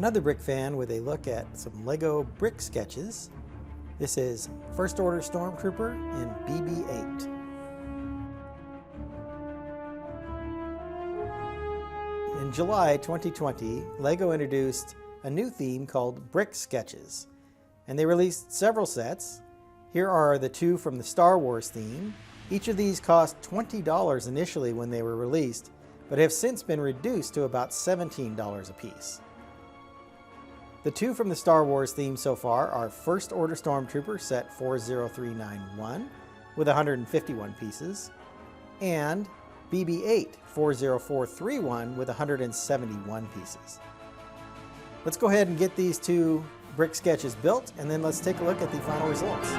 Another brick fan with a look at some Lego brick sketches. This is First Order Stormtrooper in BB-8. In July 2020, Lego introduced a new theme called Brick Sketches, and they released several sets. Here are the two from the Star Wars theme. Each of these cost $20 initially when they were released, but have since been reduced to about $17 a piece. The two from the Star Wars theme so far are First Order Stormtrooper set 40391 with 151 pieces, and BB-8 40431 with 171 pieces. Let's go ahead and get these two brick sketches built, and then let's take a look at the final results.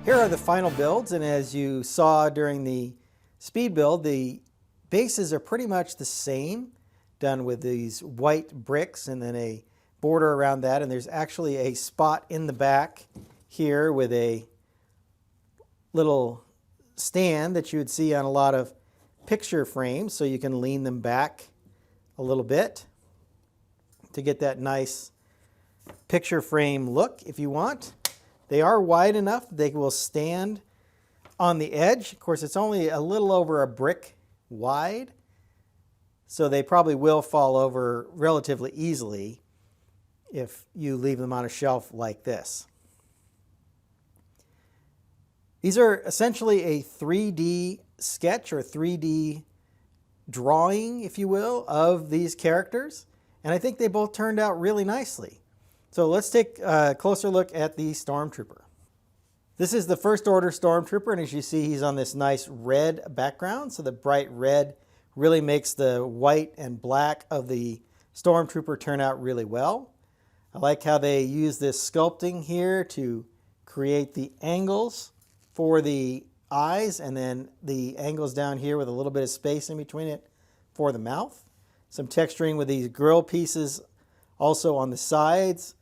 Here are the final builds, and as you saw during the speed build, the bases are pretty much the same, done with these white bricks and then a border around that, and there's actually a spot in the back here with a little stand that you would see on a lot of picture frames, so you can lean them back a little bit to get that nice picture frame look if you want. They are wide enough they will stand on the edge. Of course, it's only a little over a brick wide, so they probably will fall over relatively easily if you leave them on a shelf like this. These are essentially a 3D sketch or 3D drawing, if you will, of these characters, and I think they both turned out really nicely. So let's take a closer look at the Stormtrooper. This is the First Order Stormtrooper, and as you see, he's on this nice red background. So the bright red really makes the white and black of the Stormtrooper turn out really well. I like how they use this sculpting here to create the angles for the eyes, and then the angles down here with a little bit of space in between it for the mouth. Some texturing with these grill pieces also on the sides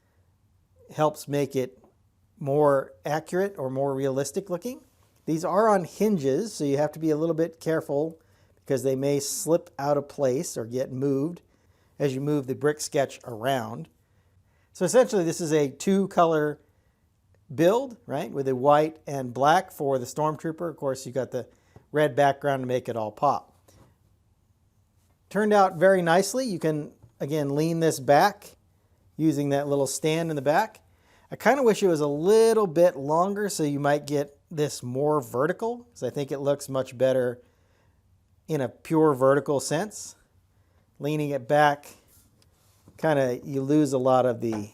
helps make it more accurate or more realistic looking. These are on hinges, so you have to be a little bit careful because they may slip out of place or get moved as you move the brick sketch around. So essentially this is a two-color build, right, with a white and black for the Stormtrooper. Of course, you got the red background to make it all pop. Turned out very nicely. You can, again, lean this back using that little stand in the back. I kind of wish it was a little bit longer so you might get this more vertical, because I think it looks much better in a pure vertical sense. leaning it back, kind of you lose a lot of the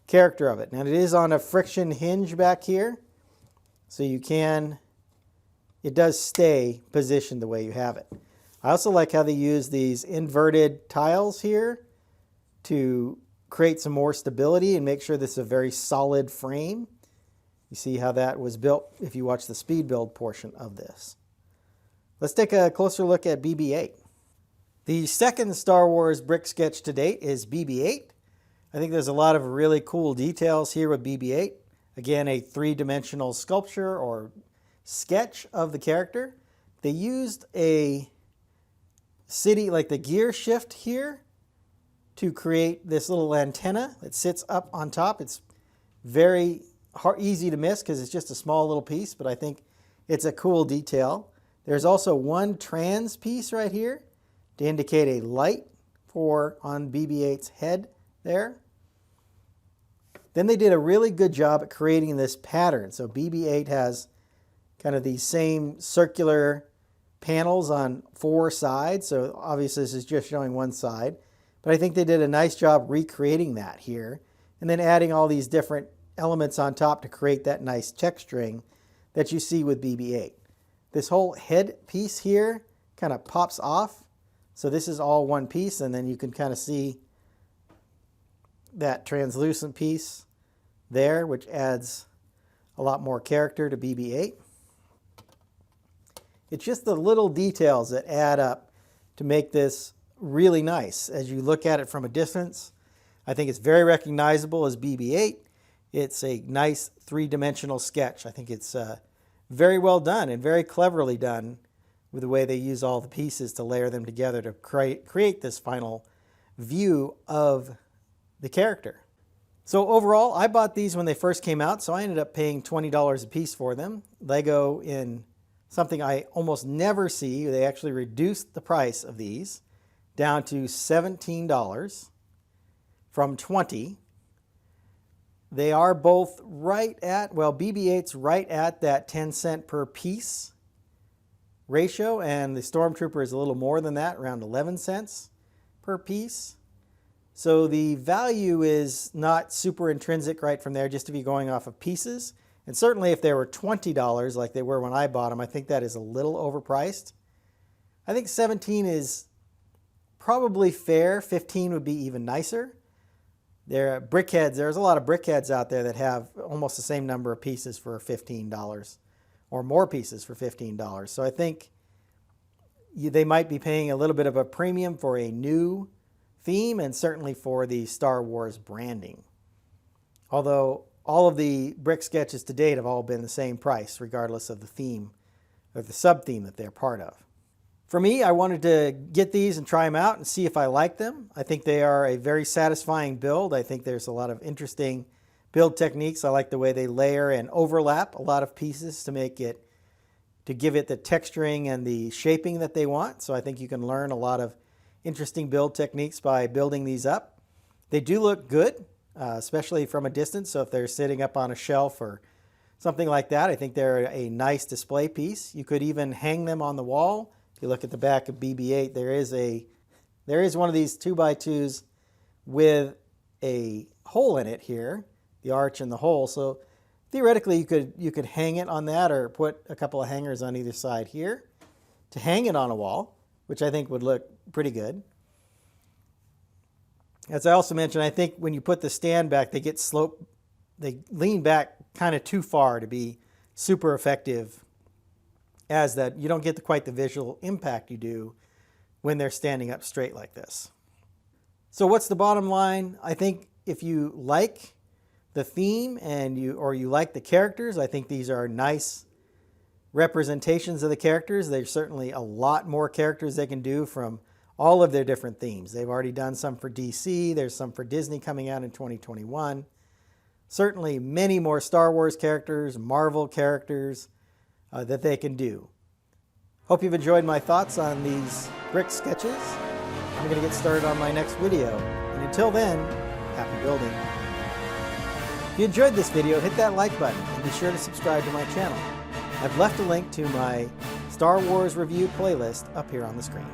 character of it. Now it is on a friction hinge back here, so it does stay positioned the way you have it. I also like how they use these inverted tiles here to create some more stability and make sure this is a very solid frame. You see how that was built if you watch the speed build portion of this. Let's take a closer look at BB-8. The second Star Wars brick sketch to date is BB-8. I think there's a lot of really cool details here with BB-8. Again, a three-dimensional sculpture or sketch of the character. They used a city, like the gear shift here, to create this little antenna that sits up on top. It's very easy to miss because it's just a small little piece, but I think it's a cool detail. There's also one trans piece right here to indicate a light on BB-8's head there. Then they did a really good job at creating this pattern. So BB-8 has kind of these same circular panels on 4 sides. So obviously this is just showing one side. But I think they did a nice job recreating that here. And then adding all these different elements on top to create that nice texturing that you see with BB-8. This whole head piece here kind of pops off. So this is all one piece, and then you can kind of see that translucent piece there, which adds a lot more character to BB-8. It's just the little details that add up to make this really nice. As you look at it from a distance, I think it's very recognizable as BB-8. It's a nice three-dimensional sketch. I think it's very well done and very cleverly done with the way they use all the pieces to layer them together to create this final view of the character. So overall, I bought these when they first came out, so I ended up paying $20 a piece for them. Lego, in something I almost never see, they actually reduced the price of these down to $17 from $20. They are both right at, well, BB-8's right at that 10 cent per piece ratio, and the Stormtrooper is a little more than that, around 11 cents per piece. So the value is not super intrinsic right from there, just to be going off of pieces. And certainly if they were $20 like they were when I bought them, I think that is a little overpriced. I think 17 is probably fair. 15 would be even nicer. There are brickheads. There's a lot of brickheads out there that have almost the same number of pieces for $15 or more pieces for $15. So I think they might be paying a little bit of a premium for a new theme and certainly for the Star Wars branding. Although all of the brick sketches to date have all been the same price regardless of the theme or the sub-theme that they're part of. For me, I wanted to get these and try them out and see if I like them. I think they are a very satisfying build. I think there's a lot of interesting build techniques. I like the way they layer and overlap a lot of pieces to give it the texturing and the shaping that they want. So I think you can learn a lot of interesting build techniques by building these up. They do look good, especially from a distance. So if they're sitting up on a shelf or something like that, I think they're a nice display piece. You could even hang them on the wall. If you look at the back of BB-8, there is one of these 2x2s with a hole in it here, the arch and the hole. So theoretically, you could hang it on that or put a couple of hangers on either side here to hang it on a wall, which I think would look pretty good. As I also mentioned, I think when you put the stand back, they lean back kind of too far to be super effective, as that you don't get quite the visual impact you do when they're standing up straight like this. So what's the bottom line? I think if you like the theme or you like the characters, I think these are nice representations of the characters. There's certainly a lot more characters they can do from all of their different themes. They've already done some for DC. There's some for Disney coming out in 2021. Certainly many more Star Wars characters, Marvel characters that they can do. Hope you've enjoyed my thoughts on these brick sketches. I'm going to get started on my next video. And until then, happy building. If you enjoyed this video, hit that like button and be sure to subscribe to my channel. I've left a link to my Star Wars review playlist up here on the screen.